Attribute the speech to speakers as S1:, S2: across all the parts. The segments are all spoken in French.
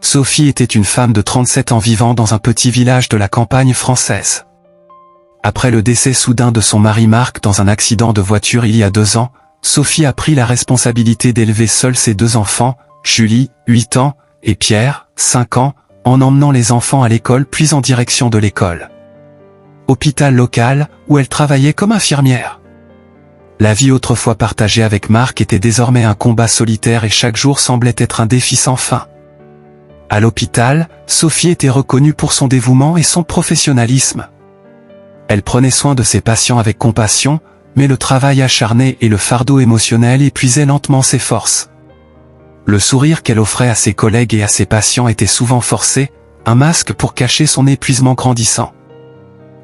S1: Sophie était une femme de 37 ans vivant dans un petit village de la campagne française. Après le décès soudain de son mari Marc dans un accident de voiture il y a 2 ans, Sophie a pris la responsabilité d'élever seule ses 2 enfants, Julie, 8 ans, et Pierre, 5 ans, en emmenant les enfants à l'école puis en direction de l'école. Hôpital local, où elle travaillait comme infirmière. La vie autrefois partagée avec Marc était désormais un combat solitaire et chaque jour semblait être un défi sans fin. À l'hôpital, Sophie était reconnue pour son dévouement et son professionnalisme. Elle prenait soin de ses patients avec compassion, mais le travail acharné et le fardeau émotionnel épuisaient lentement ses forces. Le sourire qu'elle offrait à ses collègues et à ses patients était souvent forcé, un masque pour cacher son épuisement grandissant.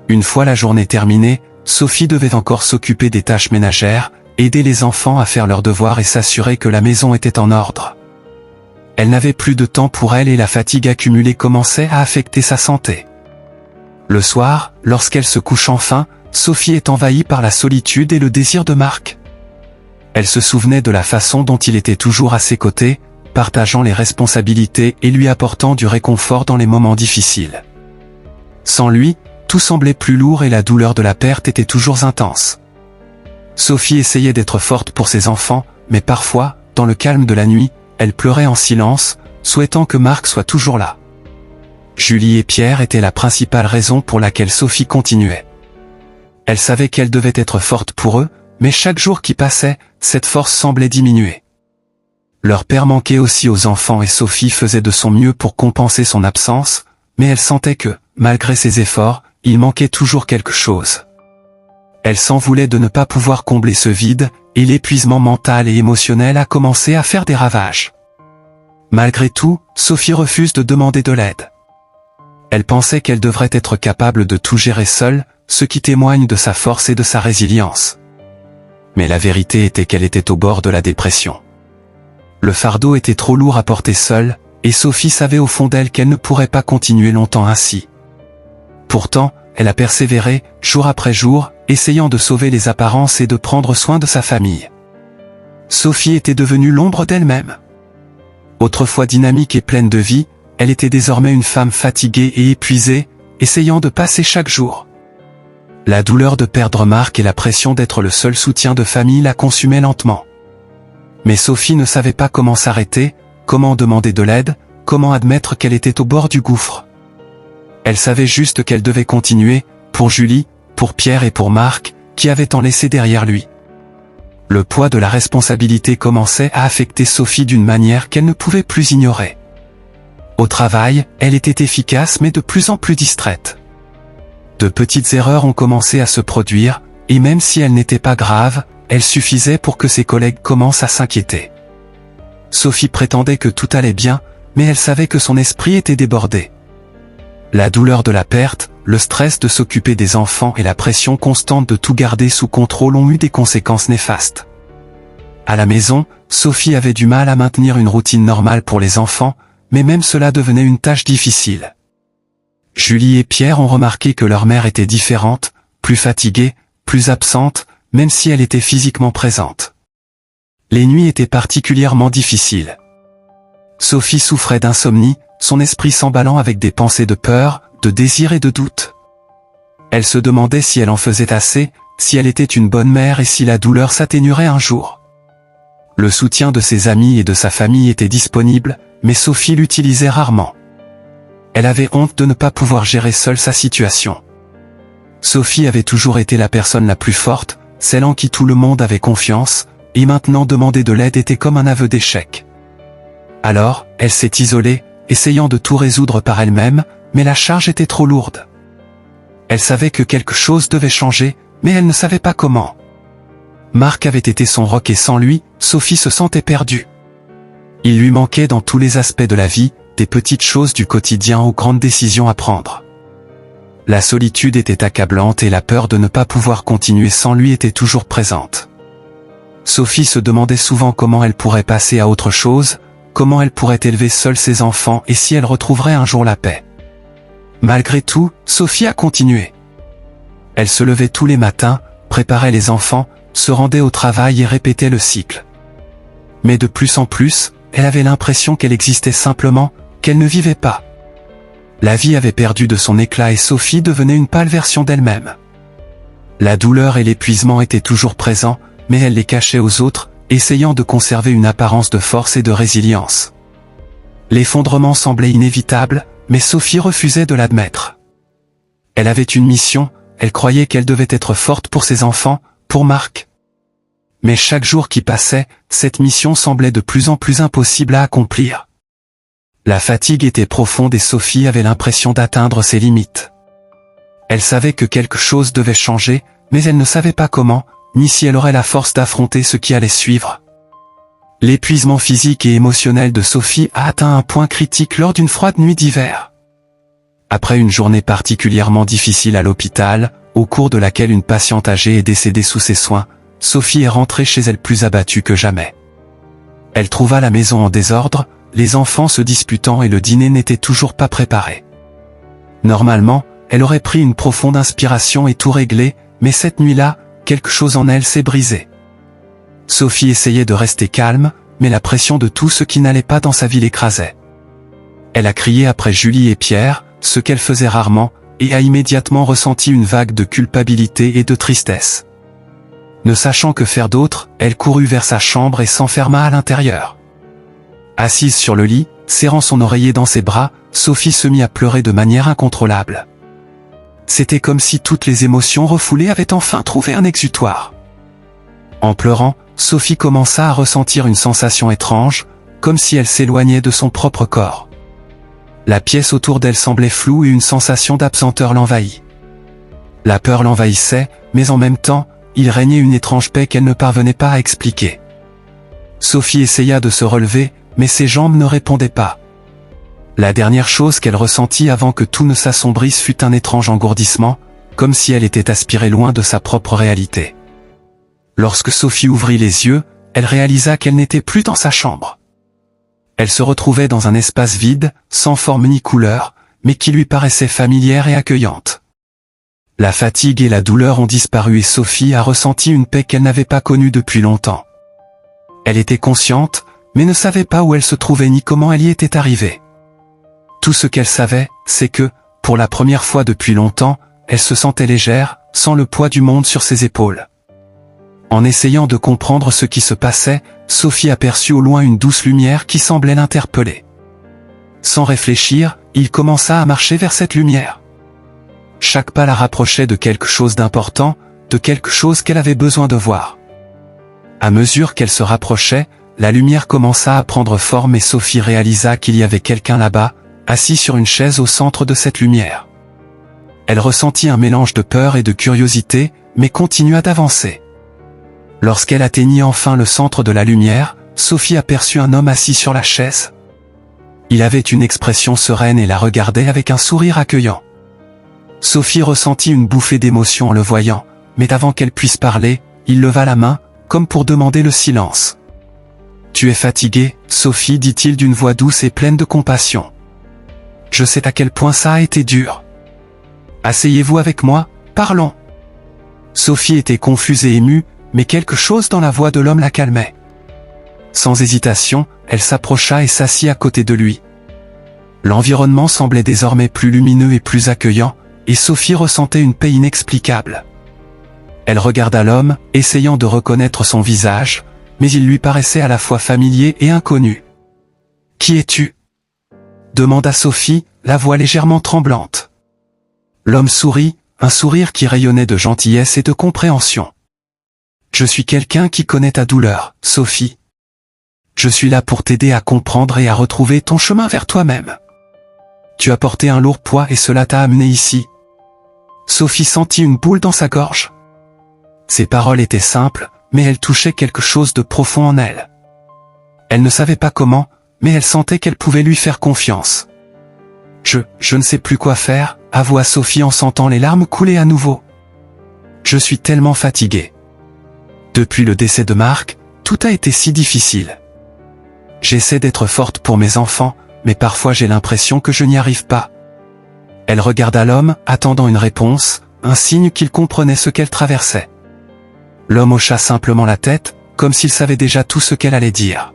S1: Une fois la journée terminée, Sophie devait encore s'occuper des tâches ménagères, aider les enfants à faire leurs devoirs et s'assurer que la maison était en ordre. Elle n'avait plus de temps pour elle et la fatigue accumulée commençait à affecter sa santé. Le soir, lorsqu'elle se couche enfin, Sophie est envahie par la solitude et le désir de Marc. Elle se souvenait de la façon dont il était toujours à ses côtés, partageant les responsabilités et lui apportant du réconfort dans les moments difficiles. Sans lui, tout semblait plus lourd et la douleur de la perte était toujours intense. Sophie essayait d'être forte pour ses enfants, mais parfois, dans le calme de la nuit, elle pleurait en silence, souhaitant que Marc soit toujours là. Julie et Pierre étaient la principale raison pour laquelle Sophie continuait. Elle savait qu'elle devait être forte pour eux, mais chaque jour qui passait, cette force semblait diminuer. Leur père manquait aussi aux enfants et Sophie faisait de son mieux pour compenser son absence, mais elle sentait que, malgré ses efforts, il manquait toujours quelque chose. Elle s'en voulait de ne pas pouvoir combler ce vide, et l'épuisement mental et émotionnel a commencé à faire des ravages. Malgré tout, Sophie refuse de demander de l'aide. Elle pensait qu'elle devrait être capable de tout gérer seule, ce qui témoigne de sa force et de sa résilience. Mais la vérité était qu'elle était au bord de la dépression. Le fardeau était trop lourd à porter seule, et Sophie savait au fond d'elle qu'elle ne pourrait pas continuer longtemps ainsi. Pourtant, elle a persévéré, jour après jour, essayant de sauver les apparences et de prendre soin de sa famille. Sophie était devenue l'ombre d'elle-même. Autrefois dynamique et pleine de vie, elle était désormais une femme fatiguée et épuisée, essayant de passer chaque jour. La douleur de perdre Marc et la pression d'être le seul soutien de famille la consumaient lentement. Mais Sophie ne savait pas comment s'arrêter, comment demander de l'aide, comment admettre qu'elle était au bord du gouffre. Elle savait juste qu'elle devait continuer, pour Julie, pour Pierre et pour Marc, qui avaient tant laissé derrière lui. Le poids de la responsabilité commençait à affecter Sophie d'une manière qu'elle ne pouvait plus ignorer. Au travail, elle était efficace mais de plus en plus distraite. De petites erreurs ont commencé à se produire, et même si elles n'étaient pas graves, elles suffisaient pour que ses collègues commencent à s'inquiéter. Sophie prétendait que tout allait bien, mais elle savait que son esprit était débordé. La douleur de la perte, le stress de s'occuper des enfants et la pression constante de tout garder sous contrôle ont eu des conséquences néfastes. À la maison, Sophie avait du mal à maintenir une routine normale pour les enfants, mais même cela devenait une tâche difficile. Julie et Pierre ont remarqué que leur mère était différente, plus fatiguée, plus absente, même si elle était physiquement présente. Les nuits étaient particulièrement difficiles. Sophie souffrait d'insomnie, son esprit s'emballant avec des pensées de peur, de désir et de doute. Elle se demandait si elle en faisait assez, si elle était une bonne mère et si la douleur s'atténuerait un jour. Le soutien de ses amis et de sa famille était disponible, mais Sophie l'utilisait rarement. Elle avait honte de ne pas pouvoir gérer seule sa situation. Sophie avait toujours été la personne la plus forte, celle en qui tout le monde avait confiance, et maintenant demander de l'aide était comme un aveu d'échec. Alors, elle s'est isolée, essayant de tout résoudre par elle-même, mais la charge était trop lourde. Elle savait que quelque chose devait changer, mais elle ne savait pas comment. Marc avait été son roc et sans lui, Sophie se sentait perdue. Il lui manquait dans tous les aspects de la vie, des petites choses du quotidien aux grandes décisions à prendre. La solitude était accablante et la peur de ne pas pouvoir continuer sans lui était toujours présente. Sophie se demandait souvent comment elle pourrait passer à autre chose, comment elle pourrait élever seule ses enfants et si elle retrouverait un jour la paix. Malgré tout, Sophie a continué. Elle se levait tous les matins, préparait les enfants, se rendait au travail et répétait le cycle. Mais de plus en plus, elle avait l'impression qu'elle existait simplement, qu'elle ne vivait pas. La vie avait perdu de son éclat et Sophie devenait une pâle version d'elle-même. La douleur et l'épuisement étaient toujours présents, mais elle les cachait aux autres, essayant de conserver une apparence de force et de résilience. L'effondrement semblait inévitable, mais Sophie refusait de l'admettre. Elle avait une mission, elle croyait qu'elle devait être forte pour ses enfants, pour Marc. Mais chaque jour qui passait, cette mission semblait de plus en plus impossible à accomplir. La fatigue était profonde et Sophie avait l'impression d'atteindre ses limites. Elle savait que quelque chose devait changer, mais elle ne savait pas comment, ni si elle aurait la force d'affronter ce qui allait suivre. L'épuisement physique et émotionnel de Sophie a atteint un point critique lors d'une froide nuit d'hiver. Après une journée particulièrement difficile à l'hôpital, au cours de laquelle une patiente âgée est décédée sous ses soins, Sophie est rentrée chez elle plus abattue que jamais. Elle trouva la maison en désordre, les enfants se disputant et le dîner n'était toujours pas préparé. Normalement, elle aurait pris une profonde inspiration et tout réglé, mais cette nuit-là, quelque chose en elle s'est brisé. Sophie essayait de rester calme, mais la pression de tout ce qui n'allait pas dans sa vie l'écrasait. Elle a crié après Julie et Pierre, ce qu'elle faisait rarement, et a immédiatement ressenti une vague de culpabilité et de tristesse. Ne sachant que faire d'autre, elle courut vers sa chambre et s'enferma à l'intérieur. Assise sur le lit, serrant son oreiller dans ses bras, Sophie se mit à pleurer de manière incontrôlable. C'était comme si toutes les émotions refoulées avaient enfin trouvé un exutoire. En pleurant, Sophie commença à ressentir une sensation étrange, comme si elle s'éloignait de son propre corps. La pièce autour d'elle semblait floue et une sensation d'absenteur l'envahit. La peur l'envahissait, mais en même temps, il régnait une étrange paix qu'elle ne parvenait pas à expliquer. Sophie essaya de se relever, mais ses jambes ne répondaient pas. La dernière chose qu'elle ressentit avant que tout ne s'assombrisse fut un étrange engourdissement, comme si elle était aspirée loin de sa propre réalité. Lorsque Sophie ouvrit les yeux, elle réalisa qu'elle n'était plus dans sa chambre. Elle se retrouvait dans un espace vide, sans forme ni couleur, mais qui lui paraissait familière et accueillante. La fatigue et la douleur ont disparu et Sophie a ressenti une paix qu'elle n'avait pas connue depuis longtemps. Elle était consciente, mais ne savait pas où elle se trouvait ni comment elle y était arrivée. Tout ce qu'elle savait, c'est que, pour la première fois depuis longtemps, elle se sentait légère, sans le poids du monde sur ses épaules. En essayant de comprendre ce qui se passait, Sophie aperçut au loin une douce lumière qui semblait l'interpeller. Sans réfléchir, il commença à marcher vers cette lumière. Chaque pas la rapprochait de quelque chose d'important, de quelque chose qu'elle avait besoin de voir. À mesure qu'elle se rapprochait, la lumière commença à prendre forme et Sophie réalisa qu'il y avait quelqu'un là-bas, assis sur une chaise au centre de cette lumière. Elle ressentit un mélange de peur et de curiosité, mais continua d'avancer. Lorsqu'elle atteignit enfin le centre de la lumière, Sophie aperçut un homme assis sur la chaise. Il avait une expression sereine et la regardait avec un sourire accueillant. Sophie ressentit une bouffée d'émotion en le voyant, mais avant qu'elle puisse parler, il leva la main, comme pour demander le silence. « Tu es fatiguée, Sophie, dit-il d'une voix douce et pleine de compassion. Je sais à quel point ça a été dur. Asseyez-vous avec moi, parlons. » Sophie était confuse et émue, mais quelque chose dans la voix de l'homme la calmait. Sans hésitation, elle s'approcha et s'assit à côté de lui. L'environnement semblait désormais plus lumineux et plus accueillant, et Sophie ressentait une paix inexplicable. Elle regarda l'homme, essayant de reconnaître son visage, mais il lui paraissait à la fois familier et inconnu. « Qui es-tu » demanda Sophie, la voix légèrement tremblante. L'homme sourit, un sourire qui rayonnait de gentillesse et de compréhension. « Je suis quelqu'un qui connaît ta douleur, Sophie. Je suis là pour t'aider à comprendre et à retrouver ton chemin vers toi-même. Tu as porté un lourd poids et cela t'a amené ici. » Sophie sentit une boule dans sa gorge. Ses paroles étaient simples, mais elles touchaient quelque chose de profond en elle. Elle ne savait pas comment, mais elle sentait qu'elle pouvait lui faire confiance. Je ne sais plus quoi faire, avoua Sophie en sentant les larmes couler à nouveau. Je suis tellement fatiguée. Depuis le décès de Marc, tout a été si difficile. J'essaie d'être forte pour mes enfants, mais parfois j'ai l'impression que je n'y arrive pas. Elle regarda l'homme, attendant une réponse, un signe qu'il comprenait ce qu'elle traversait. L'homme hocha simplement la tête, comme s'il savait déjà tout ce qu'elle allait dire.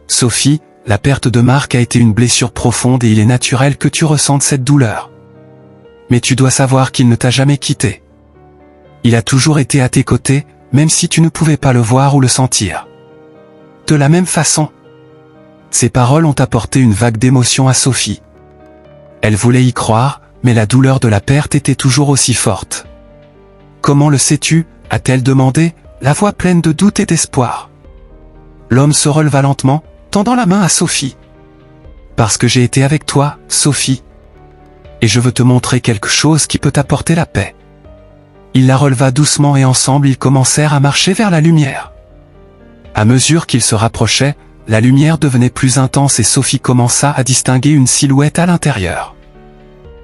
S1: Sophie, la perte de Marc a été une blessure profonde et il est naturel que tu ressentes cette douleur. Mais tu dois savoir qu'il ne t'a jamais quitté. Il a toujours été à tes côtés, même si tu ne pouvais pas le voir ou le sentir. De la même façon, ces paroles ont apporté une vague d'émotion à Sophie. Elle voulait y croire, mais la douleur de la perte était toujours aussi forte. « Comment le sais-tu » a-t-elle demandé, la voix pleine de doute et d'espoir. L'homme se releva lentement, tendant la main à Sophie. « Parce que j'ai été avec toi, Sophie. Et je veux te montrer quelque chose qui peut t'apporter la paix. » Il la releva doucement et ensemble ils commencèrent à marcher vers la lumière. À mesure qu'ils se rapprochaient, la lumière devenait plus intense et Sophie commença à distinguer une silhouette à l'intérieur.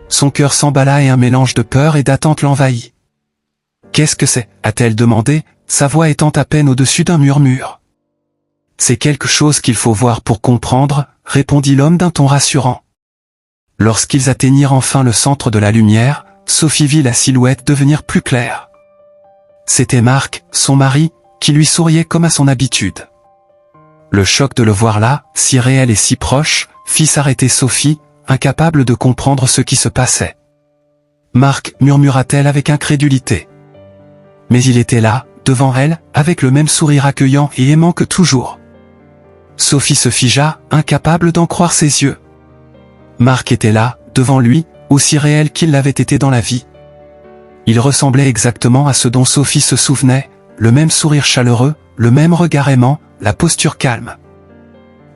S1: Son cœur s'emballa et un mélange de peur et d'attente l'envahit. « Qu'est-ce que c'est » a-t-elle demandé, sa voix étant à peine au-dessus d'un murmure. « C'est quelque chose qu'il faut voir pour comprendre » répondit l'homme d'un ton rassurant. Lorsqu'ils atteignirent enfin le centre de la lumière, Sophie vit la silhouette devenir plus claire. C'était Marc, son mari, qui lui souriait comme à son habitude. Le choc de le voir là, si réel et si proche, fit s'arrêter Sophie, incapable de comprendre ce qui se passait. « Marc » murmura-t-elle avec incrédulité. Mais il était là, devant elle, avec le même sourire accueillant et aimant que toujours. Sophie se figea, incapable d'en croire ses yeux. Marc était là, devant lui, aussi réel qu'il l'avait été dans la vie. Il ressemblait exactement à ce dont Sophie se souvenait, le même sourire chaleureux, le même regard aimant, la posture calme.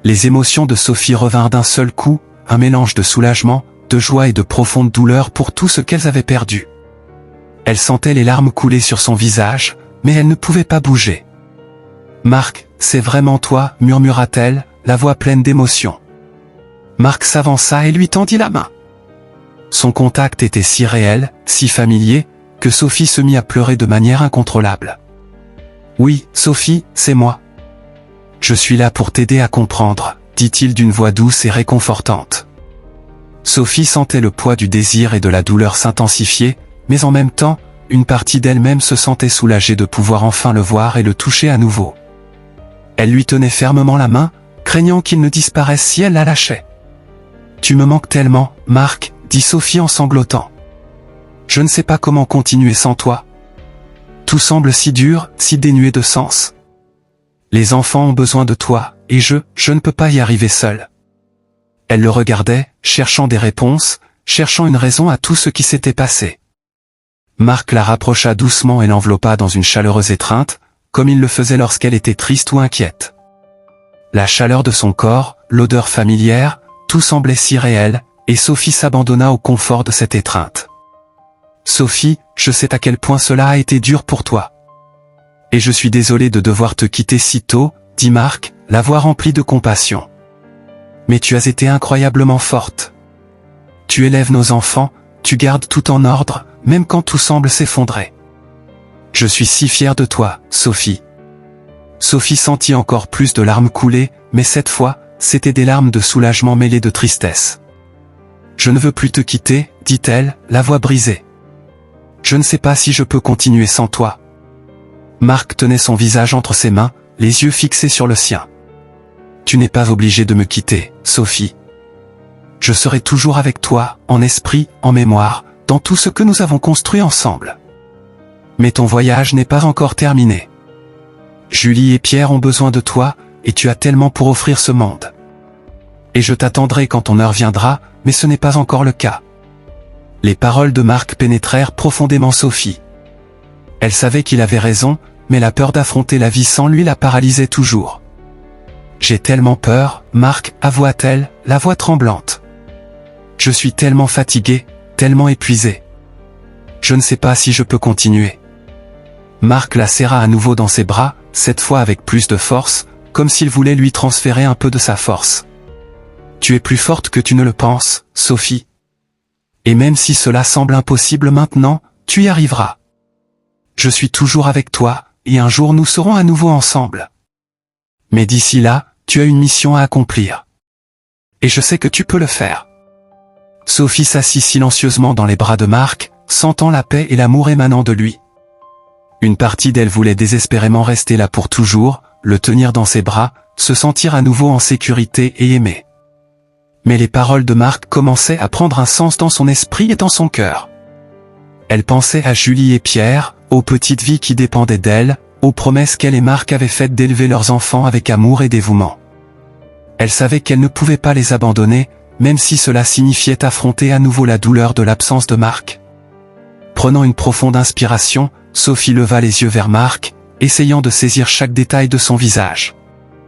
S1: Les émotions de Sophie revinrent d'un seul coup, un mélange de soulagement, de joie et de profonde douleur pour tout ce qu'elles avaient perdu. Elle sentait les larmes couler sur son visage, mais elle ne pouvait pas bouger. « Marc, c'est vraiment toi » murmura-t-elle, la voix pleine d'émotion. Marc s'avança et lui tendit la main. Son contact était si réel, si familier, que Sophie se mit à pleurer de manière incontrôlable. « Oui, Sophie, c'est moi. Je suis là pour t'aider à comprendre » dit-il d'une voix douce et réconfortante. Sophie sentait le poids du désir et de la douleur s'intensifier, mais en même temps, une partie d'elle-même se sentait soulagée de pouvoir enfin le voir et le toucher à nouveau. Elle lui tenait fermement la main, craignant qu'il ne disparaisse si elle la lâchait. « Tu me manques tellement, Marc » dit Sophie en sanglotant. « Je ne sais pas comment continuer sans toi. Tout semble si dur, si dénué de sens. Les enfants ont besoin de toi, et je ne peux pas y arriver seule. » Elle le regardait, cherchant des réponses, cherchant une raison à tout ce qui s'était passé. Marc la rapprocha doucement et l'enveloppa dans une chaleureuse étreinte, comme il le faisait lorsqu'elle était triste ou inquiète. La chaleur de son corps, l'odeur familière, tout semblait si réel, et Sophie s'abandonna au confort de cette étreinte. « Sophie, je sais à quel point cela a été dur pour toi. Et je suis désolé de devoir te quitter si tôt, » dit Marc, la voix remplie de compassion. « Mais tu as été incroyablement forte. Tu élèves nos enfants, tu gardes tout en ordre, même quand tout semble s'effondrer. Je suis si fier de toi, Sophie. » Sophie sentit encore plus de larmes couler, mais cette fois, c'étaient des larmes de soulagement mêlées de tristesse. « Je ne veux plus te quitter, » dit-elle, la voix brisée. « Je ne sais pas si je peux continuer sans toi. » Marc tenait son visage entre ses mains, les yeux fixés sur le sien. « Tu n'es pas obligée de me quitter, Sophie. Je serai toujours avec toi, en esprit, en mémoire, dans tout ce que nous avons construit ensemble. Mais ton voyage n'est pas encore terminé. Julie et Pierre ont besoin de toi, et tu as tellement pour offrir ce monde. Et je t'attendrai quand ton heure viendra, mais ce n'est pas encore le cas. » Les paroles de Marc pénétrèrent profondément Sophie. Elle savait qu'il avait raison, mais la peur d'affronter la vie sans lui la paralysait toujours. « J'ai tellement peur, Marc, » avoua-t-elle, la voix tremblante. « Je suis tellement fatiguée, tellement épuisée. Je ne sais pas si je peux continuer. » Marc la serra à nouveau dans ses bras, cette fois avec plus de force, comme s'il voulait lui transférer un peu de sa force. « Tu es plus forte que tu ne le penses, Sophie. Et même si cela semble impossible maintenant, tu y arriveras. Je suis toujours avec toi, et un jour nous serons à nouveau ensemble. Mais d'ici là, tu as une mission à accomplir. Et je sais que tu peux le faire. » Sophie s'assit silencieusement dans les bras de Marc, sentant la paix et l'amour émanant de lui. Une partie d'elle voulait désespérément rester là pour toujours, le tenir dans ses bras, se sentir à nouveau en sécurité et aimé. Mais les paroles de Marc commençaient à prendre un sens dans son esprit et dans son cœur. Elle pensait à Julie et Pierre, aux petites vies qui dépendaient d'elle, aux promesses qu'elle et Marc avaient faites d'élever leurs enfants avec amour et dévouement. Elle savait qu'elle ne pouvait pas les abandonner, même si cela signifiait affronter à nouveau la douleur de l'absence de Marc. Prenant une profonde inspiration, Sophie leva les yeux vers Marc, essayant de saisir chaque détail de son visage.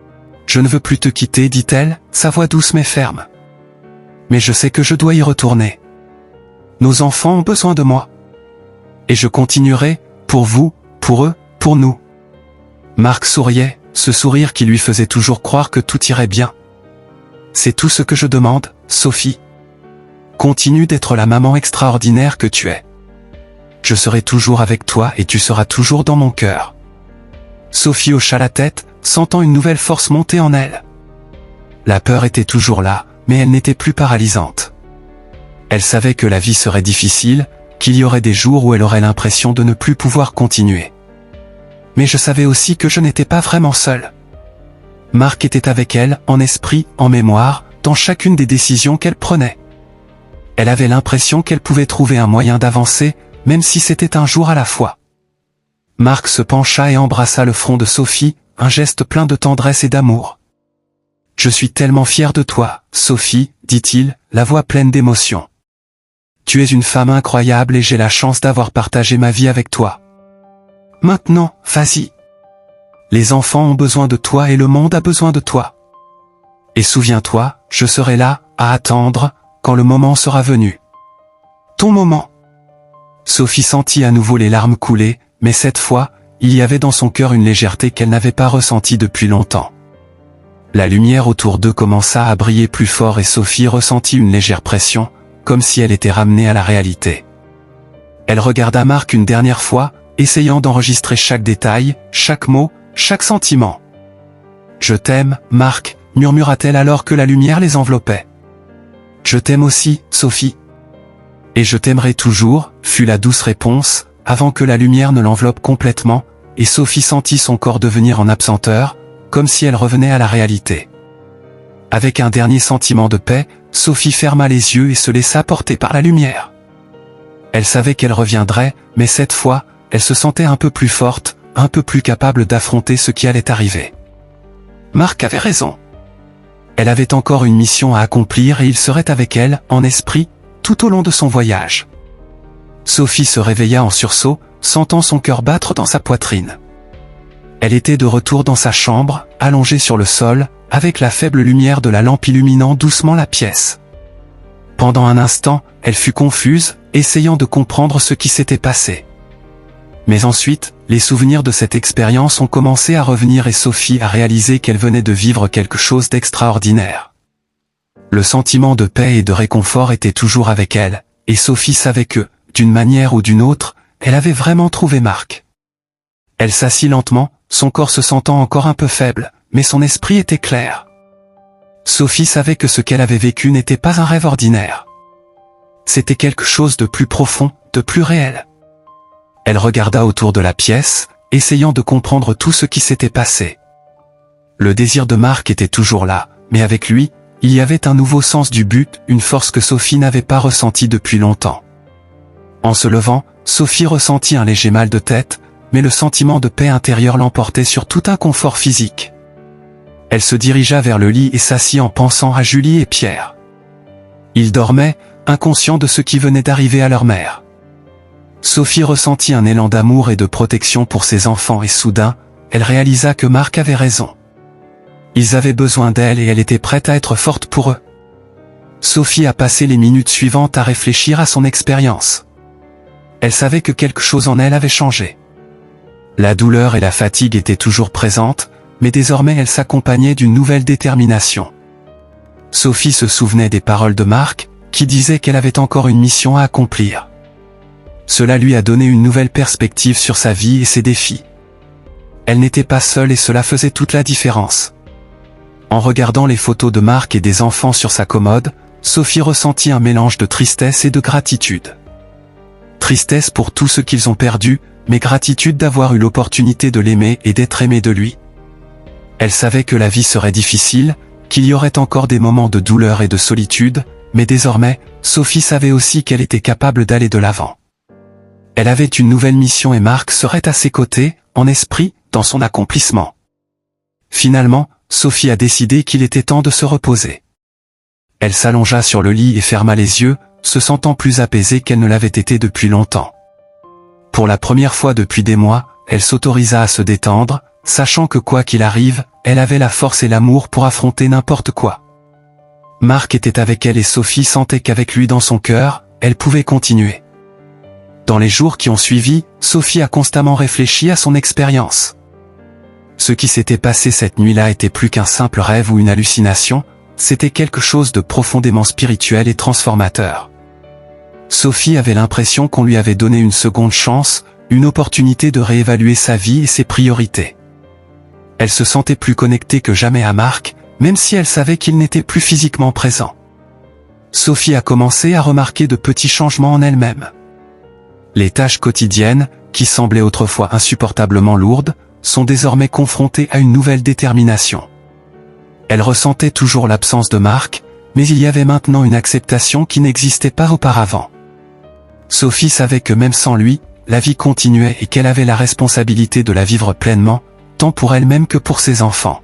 S1: « Je ne veux plus te quitter, dit-elle, sa voix douce mais ferme. Mais je sais que je dois y retourner. Nos enfants ont besoin de moi. Et je continuerai, pour vous, pour eux, pour nous. » Marc souriait, ce sourire qui lui faisait toujours croire que tout irait bien. « C'est tout ce que je demande, Sophie. Continue d'être la maman extraordinaire que tu es. Je serai toujours avec toi et tu seras toujours dans mon cœur. » Sophie hocha la tête, sentant une nouvelle force monter en elle. La peur était toujours là, mais elle n'était plus paralysante. Elle savait que la vie serait difficile, qu'il y aurait des jours où elle aurait l'impression de ne plus pouvoir continuer. Mais je savais aussi que je n'étais pas vraiment seule. Marc était avec elle, en esprit, en mémoire, dans chacune des décisions qu'elle prenait. Elle avait l'impression qu'elle pouvait trouver un moyen d'avancer, même si c'était un jour à la fois. Marc se pencha et embrassa le front de Sophie, un geste plein de tendresse et d'amour. « Je suis tellement fier de toi, Sophie, dit-il, la voix pleine d'émotion. Tu es une femme incroyable et j'ai la chance d'avoir partagé ma vie avec toi. Maintenant, vas-y. Les enfants ont besoin de toi et le monde a besoin de toi. Et souviens-toi, je serai là, à attendre, quand le moment sera venu. Ton moment. » Sophie sentit à nouveau les larmes couler, mais cette fois, il y avait dans son cœur une légèreté qu'elle n'avait pas ressentie depuis longtemps. La lumière autour d'eux commença à briller plus fort et Sophie ressentit une légère pression, comme si elle était ramenée à la réalité. Elle regarda Marc une dernière fois, essayant d'enregistrer chaque détail, chaque mot, chaque sentiment. « Je t'aime, Marc, » murmura-t-elle alors que la lumière les enveloppait. « Je t'aime aussi, Sophie. »« Et je t'aimerai toujours » fut la douce réponse, avant que la lumière ne l'enveloppe complètement, et Sophie sentit son corps devenir en absenteur, comme si elle revenait à la réalité. Avec un dernier sentiment de paix, Sophie ferma les yeux et se laissa porter par la lumière. Elle savait qu'elle reviendrait, mais cette fois, elle se sentait un peu plus forte, un peu plus capable d'affronter ce qui allait arriver. Marc avait raison. Elle avait encore une mission à accomplir et il serait avec elle, en esprit, tout au long de son voyage. Sophie se réveilla en sursaut, sentant son cœur battre dans sa poitrine. Elle était de retour dans sa chambre, allongée sur le sol, avec la faible lumière de la lampe illuminant doucement la pièce. Pendant un instant, elle fut confuse, essayant de comprendre ce qui s'était passé. Mais ensuite, les souvenirs de cette expérience ont commencé à revenir et Sophie a réalisé qu'elle venait de vivre quelque chose d'extraordinaire. Le sentiment de paix et de réconfort était toujours avec elle, et Sophie savait que, d'une manière ou d'une autre, elle avait vraiment trouvé Marc. Elle s'assit lentement, son corps se sentant encore un peu faible, mais son esprit était clair. Sophie savait que ce qu'elle avait vécu n'était pas un rêve ordinaire. C'était quelque chose de plus profond, de plus réel. Elle regarda autour de la pièce, essayant de comprendre tout ce qui s'était passé. Le désir de Marc était toujours là, mais avec lui, il y avait un nouveau sens du but, une force que Sophie n'avait pas ressentie depuis longtemps. En se levant, Sophie ressentit un léger mal de tête, mais le sentiment de paix intérieure l'emportait sur tout inconfort physique. Elle se dirigea vers le lit et s'assit en pensant à Julie et Pierre. Ils dormaient, inconscients de ce qui venait d'arriver à leur mère. Sophie ressentit un élan d'amour et de protection pour ses enfants et soudain, elle réalisa que Marc avait raison. Ils avaient besoin d'elle et elle était prête à être forte pour eux. Sophie a passé les minutes suivantes à réfléchir à son expérience. Elle savait que quelque chose en elle avait changé. La douleur et la fatigue étaient toujours présentes, mais désormais elle s'accompagnait d'une nouvelle détermination. Sophie se souvenait des paroles de Marc, qui disait qu'elle avait encore une mission à accomplir. Cela lui a donné une nouvelle perspective sur sa vie et ses défis. Elle n'était pas seule et cela faisait toute la différence. En regardant les photos de Marc et des enfants sur sa commode, Sophie ressentit un mélange de tristesse et de gratitude. Tristesse pour tout ce qu'ils ont perdu, mais gratitude d'avoir eu l'opportunité de l'aimer et d'être aimé de lui. Elle savait que la vie serait difficile, qu'il y aurait encore des moments de douleur et de solitude, mais désormais, Sophie savait aussi qu'elle était capable d'aller de l'avant. Elle avait une nouvelle mission et Marc serait à ses côtés, en esprit, dans son accomplissement. Finalement, Sophie a décidé qu'il était temps de se reposer. Elle s'allongea sur le lit et ferma les yeux, se sentant plus apaisée qu'elle ne l'avait été depuis longtemps. Pour la première fois depuis des mois, elle s'autorisa à se détendre, sachant que quoi qu'il arrive, elle avait la force et l'amour pour affronter n'importe quoi. Marc était avec elle et Sophie sentait qu'avec lui dans son cœur, elle pouvait continuer. Dans les jours qui ont suivi, Sophie a constamment réfléchi à son expérience. Ce qui s'était passé cette nuit-là était plus qu'un simple rêve ou une hallucination, c'était quelque chose de profondément spirituel et transformateur. Sophie avait l'impression qu'on lui avait donné une seconde chance, une opportunité de réévaluer sa vie et ses priorités. Elle se sentait plus connectée que jamais à Marc, même si elle savait qu'il n'était plus physiquement présent. Sophie a commencé à remarquer de petits changements en elle-même. Les tâches quotidiennes, qui semblaient autrefois insupportablement lourdes, sont désormais confrontées à une nouvelle détermination. Elle ressentait toujours l'absence de Marc, mais il y avait maintenant une acceptation qui n'existait pas auparavant. Sophie savait que même sans lui, la vie continuait et qu'elle avait la responsabilité de la vivre pleinement, tant pour elle-même que pour ses enfants.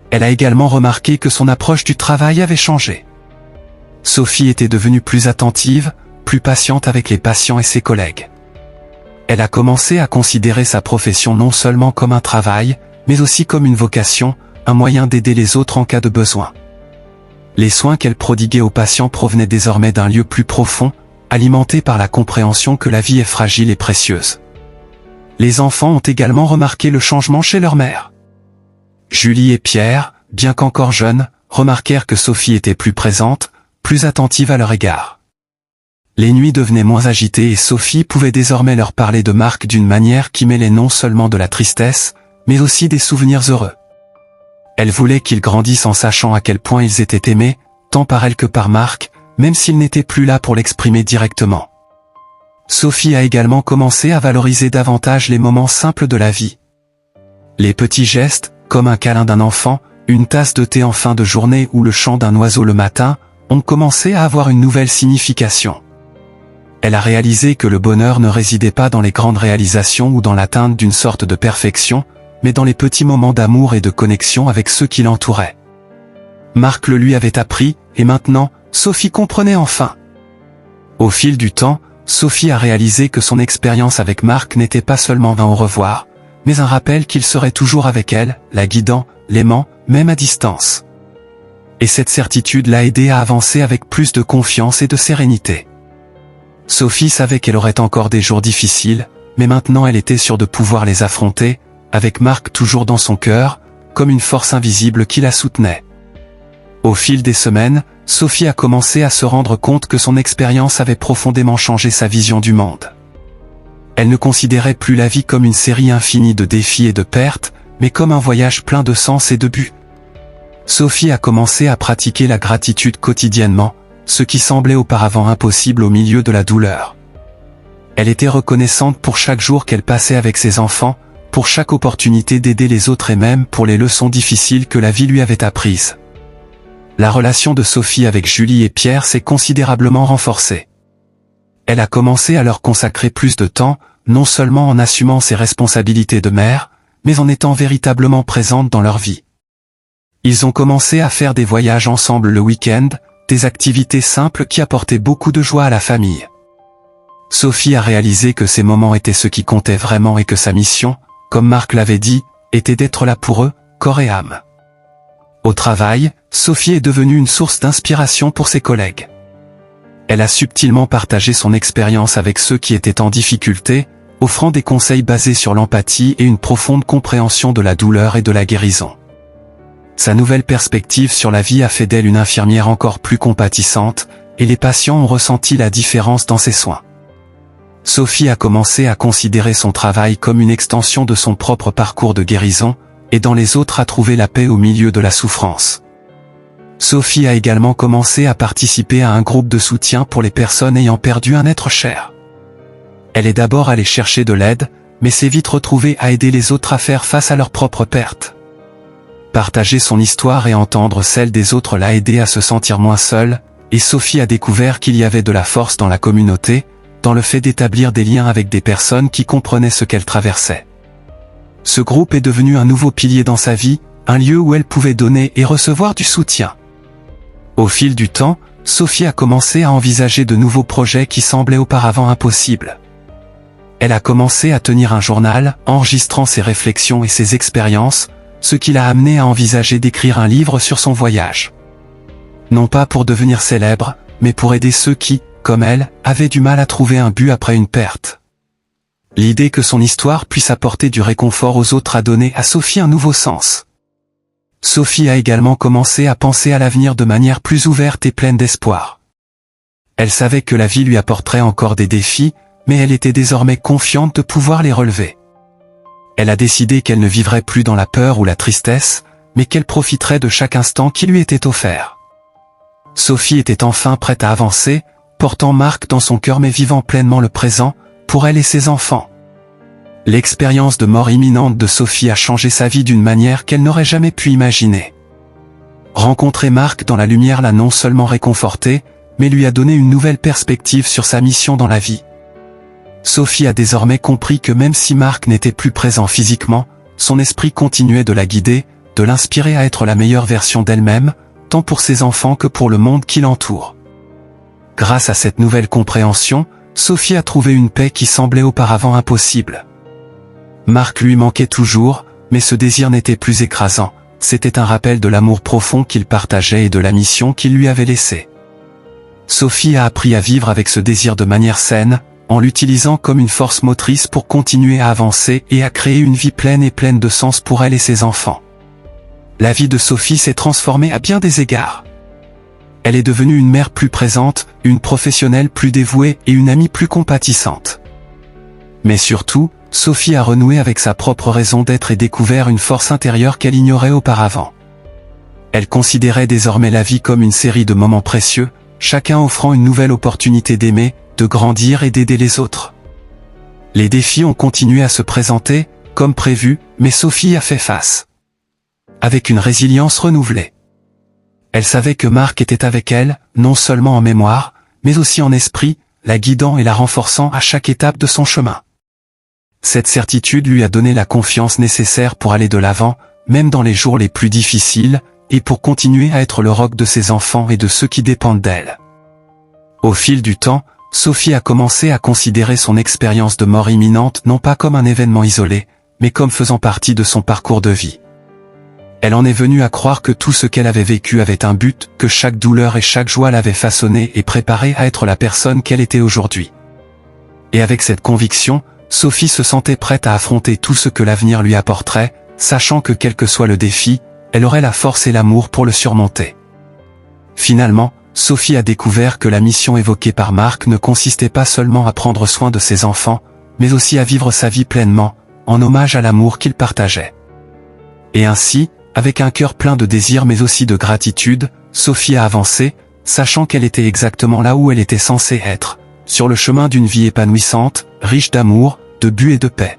S1: Elle a également remarqué que son approche du travail avait changé. Sophie était devenue plus attentive, plus patiente avec les patients et ses collègues. Elle a commencé à considérer sa profession non seulement comme un travail, mais aussi comme une vocation, un moyen d'aider les autres en cas de besoin. Les soins qu'elle prodiguait aux patients provenaient désormais d'un lieu plus profond, alimenté par la compréhension que la vie est fragile et précieuse. Les enfants ont également remarqué le changement chez leur mère. Julie et Pierre, bien qu'encore jeunes, remarquèrent que Sophie était plus présente, plus attentive à leur égard. Les nuits devenaient moins agitées et Sophie pouvait désormais leur parler de Marc d'une manière qui mêlait non seulement de la tristesse, mais aussi des souvenirs heureux. Elle voulait qu'ils grandissent en sachant à quel point ils étaient aimés, tant par elle que par Marc, même s'il n'était plus là pour l'exprimer directement. Sophie a également commencé à valoriser davantage les moments simples de la vie. Les petits gestes, comme un câlin d'un enfant, une tasse de thé en fin de journée ou le chant d'un oiseau le matin, ont commencé à avoir une nouvelle signification. Elle a réalisé que le bonheur ne résidait pas dans les grandes réalisations ou dans l'atteinte d'une sorte de perfection, mais dans les petits moments d'amour et de connexion avec ceux qui l'entouraient. Marc le lui avait appris, et maintenant, Sophie comprenait enfin. Au fil du temps, Sophie a réalisé que son expérience avec Marc n'était pas seulement un au revoir, mais un rappel qu'il serait toujours avec elle, la guidant, l'aimant, même à distance. Et cette certitude l'a aidée à avancer avec plus de confiance et de sérénité. Sophie savait qu'elle aurait encore des jours difficiles, mais maintenant elle était sûre de pouvoir les affronter, avec Marc toujours dans son cœur, comme une force invisible qui la soutenait. Au fil des semaines, Sophie a commencé à se rendre compte que son expérience avait profondément changé sa vision du monde. Elle ne considérait plus la vie comme une série infinie de défis et de pertes, mais comme un voyage plein de sens et de buts. Sophie a commencé à pratiquer la gratitude quotidiennement, ce qui semblait auparavant impossible au milieu de la douleur. Elle était reconnaissante pour chaque jour qu'elle passait avec ses enfants, pour chaque opportunité d'aider les autres et même pour les leçons difficiles que la vie lui avait apprises. La relation de Sophie avec Julie et Pierre s'est considérablement renforcée. Elle a commencé à leur consacrer plus de temps, non seulement en assumant ses responsabilités de mère, mais en étant véritablement présente dans leur vie. Ils ont commencé à faire des voyages ensemble le week-end, des activités simples qui apportaient beaucoup de joie à la famille. Sophie a réalisé que ces moments étaient ce qui comptait vraiment et que sa mission, comme Marc l'avait dit, était d'être là pour eux, corps et âme. Au travail, Sophie est devenue une source d'inspiration pour ses collègues. Elle a subtilement partagé son expérience avec ceux qui étaient en difficulté, offrant des conseils basés sur l'empathie et une profonde compréhension de la douleur et de la guérison. Sa nouvelle perspective sur la vie a fait d'elle une infirmière encore plus compatissante, et les patients ont ressenti la différence dans ses soins. Sophie a commencé à considérer son travail comme une extension de son propre parcours de guérison, aidant les autres à trouver la paix au milieu de la souffrance. Sophie a également commencé à participer à un groupe de soutien pour les personnes ayant perdu un être cher. Elle est d'abord allée chercher de l'aide, mais s'est vite retrouvée à aider les autres à faire face à leurs propres pertes. Partager son histoire et entendre celle des autres l'a aidé à se sentir moins seule, et Sophie a découvert qu'il y avait de la force dans la communauté, dans le fait d'établir des liens avec des personnes qui comprenaient ce qu'elle traversait. Ce groupe est devenu un nouveau pilier dans sa vie, un lieu où elle pouvait donner et recevoir du soutien. Au fil du temps, Sophie a commencé à envisager de nouveaux projets qui semblaient auparavant impossibles. Elle a commencé à tenir un journal, enregistrant ses réflexions et ses expériences, ce qui l'a amené à envisager d'écrire un livre sur son voyage. Non pas pour devenir célèbre, mais pour aider ceux qui, comme elle, avaient du mal à trouver un but après une perte. L'idée que son histoire puisse apporter du réconfort aux autres a donné à Sophie un nouveau sens. Sophie a également commencé à penser à l'avenir de manière plus ouverte et pleine d'espoir. Elle savait que la vie lui apporterait encore des défis, mais elle était désormais confiante de pouvoir les relever. Elle a décidé qu'elle ne vivrait plus dans la peur ou la tristesse, mais qu'elle profiterait de chaque instant qui lui était offert. Sophie était enfin prête à avancer, portant Marc dans son cœur mais vivant pleinement le présent, pour elle et ses enfants. L'expérience de mort imminente de Sophie a changé sa vie d'une manière qu'elle n'aurait jamais pu imaginer. Rencontrer Marc dans la lumière l'a non seulement réconforté, mais lui a donné une nouvelle perspective sur sa mission dans la vie. Sophie a désormais compris que même si Marc n'était plus présent physiquement, son esprit continuait de la guider, de l'inspirer à être la meilleure version d'elle-même, tant pour ses enfants que pour le monde qui l'entoure. Grâce à cette nouvelle compréhension, Sophie a trouvé une paix qui semblait auparavant impossible. Marc lui manquait toujours, mais ce désir n'était plus écrasant, c'était un rappel de l'amour profond qu'il partageait et de la mission qu'il lui avait laissée. Sophie a appris à vivre avec ce désir de manière saine, en l'utilisant comme une force motrice pour continuer à avancer et à créer une vie pleine et pleine de sens pour elle et ses enfants. La vie de Sophie s'est transformée à bien des égards. Elle est devenue une mère plus présente, une professionnelle plus dévouée et une amie plus compatissante. Mais surtout, Sophie a renoué avec sa propre raison d'être et découvert une force intérieure qu'elle ignorait auparavant. Elle considérait désormais la vie comme une série de moments précieux, chacun offrant une nouvelle opportunité d'aimer, de grandir et d'aider les autres. Les défis ont continué à se présenter, comme prévu, mais Sophie a fait face. Avec une résilience renouvelée. Elle savait que Marc était avec elle, non seulement en mémoire, mais aussi en esprit, la guidant et la renforçant à chaque étape de son chemin. Cette certitude lui a donné la confiance nécessaire pour aller de l'avant, même dans les jours les plus difficiles, et pour continuer à être le roc de ses enfants et de ceux qui dépendent d'elle. Au fil du temps, Sophie a commencé à considérer son expérience de mort imminente non pas comme un événement isolé, mais comme faisant partie de son parcours de vie. Elle en est venue à croire que tout ce qu'elle avait vécu avait un but, que chaque douleur et chaque joie l'avaient façonnée et préparée à être la personne qu'elle était aujourd'hui. Et avec cette conviction, Sophie se sentait prête à affronter tout ce que l'avenir lui apporterait, sachant que quel que soit le défi, elle aurait la force et l'amour pour le surmonter. Finalement, Sophie a découvert que la mission évoquée par Marc ne consistait pas seulement à prendre soin de ses enfants, mais aussi à vivre sa vie pleinement, en hommage à l'amour qu'il partageait. Et ainsi, avec un cœur plein de désir mais aussi de gratitude, Sophie a avancé, sachant qu'elle était exactement là où elle était censée être, sur le chemin d'une vie épanouissante, riche d'amour, de but et de paix.